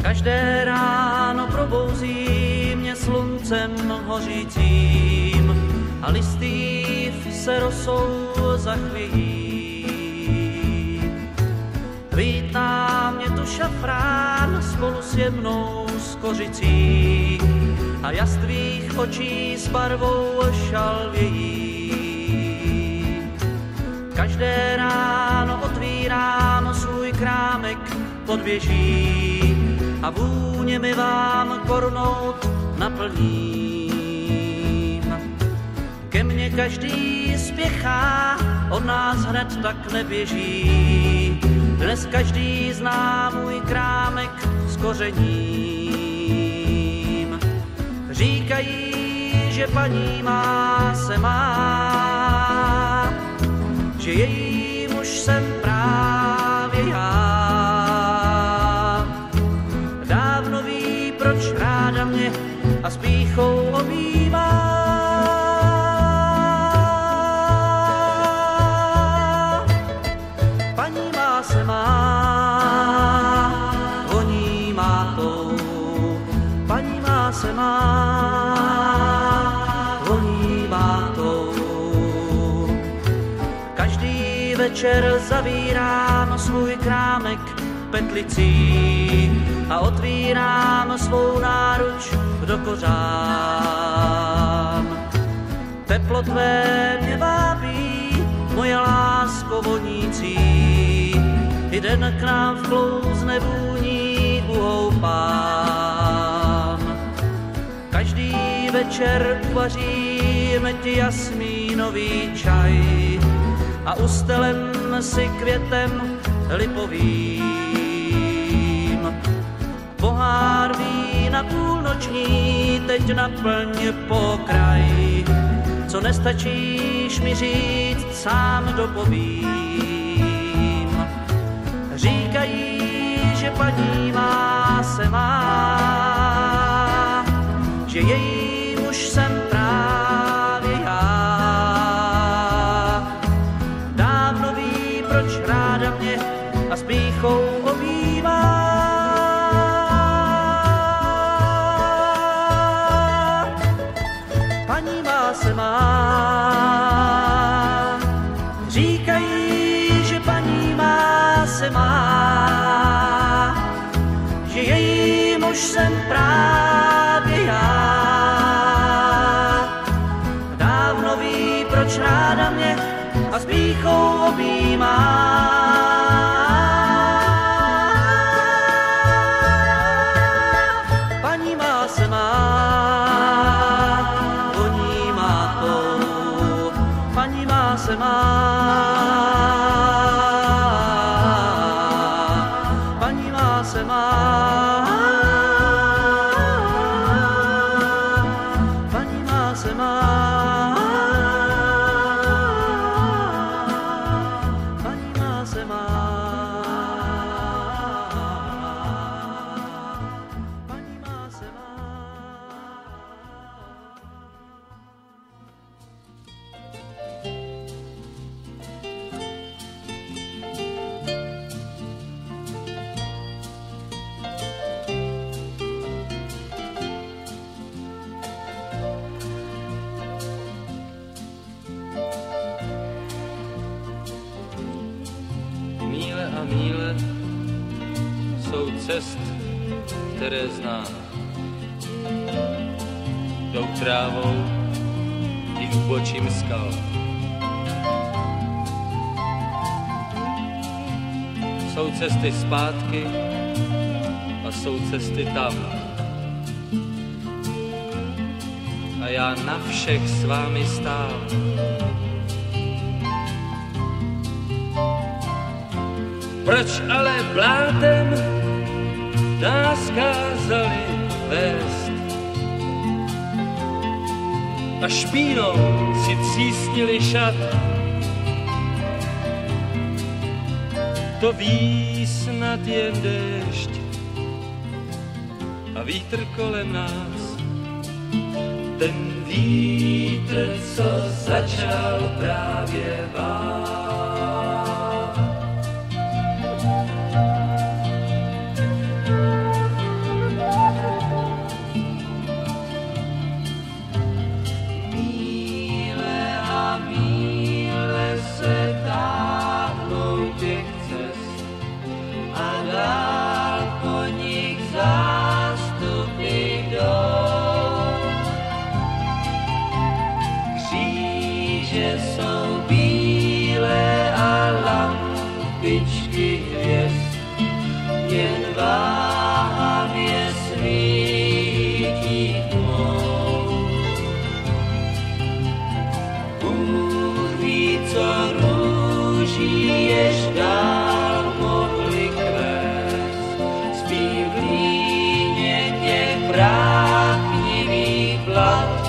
Každé ráno probouzí mě sluncem hořícím a listy se rosou zachvějí. Vítá mě tu šafrán spolu s jemnou skořicí a jas tvých očí s barvou šalvějí. Každé ráno otvírám svůj krámek pod věží a vůně mi vám kornout naplním. Ke mně každý spěchá, od nás hned tak neběží. Dnes každý zná můj krámek s kořením. Říkají, že paní má se má, že její muž jsem právě já. Dávno ví, proč ráda mě a s pýchou obývá. Paní má se má, voní má tou. Paní má se má, voní má tou. Každý večer zavírám svůj krámek petlicí a otvírám svou náruč do kořán. Teplo tvé mě vábí, moje lásko vonící, i den k nám vklouzne vůní uhoupám. Každý večer uvaříme ti jasmínový čaj a ustelem si květem lipovým. Pohár vína půlnoční teď naplň pokraj, co nestačíš mi říct, sám dopovím. Říkají, že paní má se má, že její muž jsem právě já. Dávno ví, proč ráda mě a s pýchou obývá. Paní má se má, říkají, že paní má se má, že její muž jsem právě já. Dávno ví, proč ráda mě a s pýchou objímá. Paní má se má, voní má tou. Paní má se má, paní má se má, paní má se má. Míle a míle jsou cest, které znám. Jdou trávou i úbočím skal. Jsou cesty zpátky a jsou cesty tam. A já na všech s vámi stál. Proč ale blátem nás kázali vést a špínou si třísnili šat? To ví snad jen déšť a vítr kolem nás. Ten vítr, co začal právě vát. jen váhavě svítí tmou. Bůh ví, co růží jež dál mohli kvést, spí v líně těch práchnivých blad.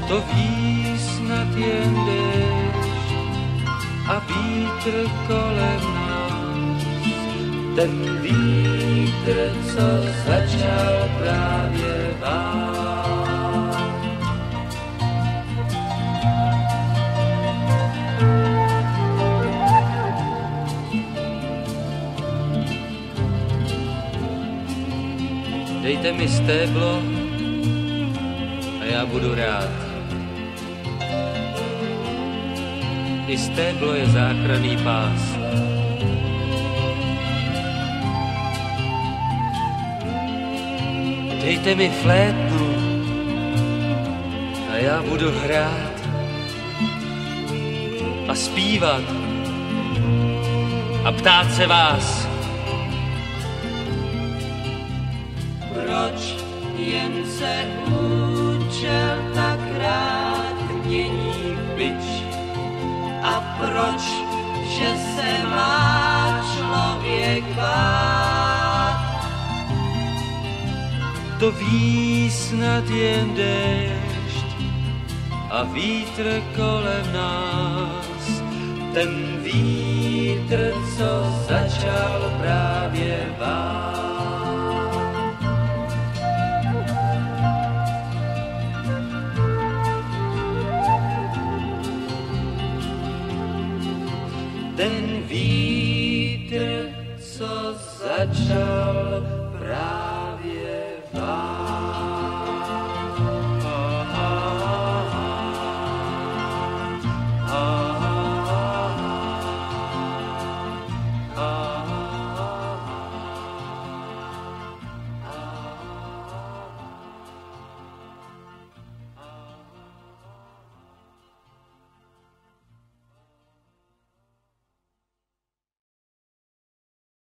To ví snad jen déšť a vítr kolem nás. Ten vítr, co začal právě vát. Dejte mi stéblo a já budu rád. I stéblo je záchranný pás. Dejte mi flétnu a já budu hrát a zpívat a ptát se vás. Proč jen se účel tak rád mění v bič? A proč, že se má člověk bát? To ví snad jen déšť a vítr kolem nás. Ten vítr, co začal právě vát. Ten vítr, co začal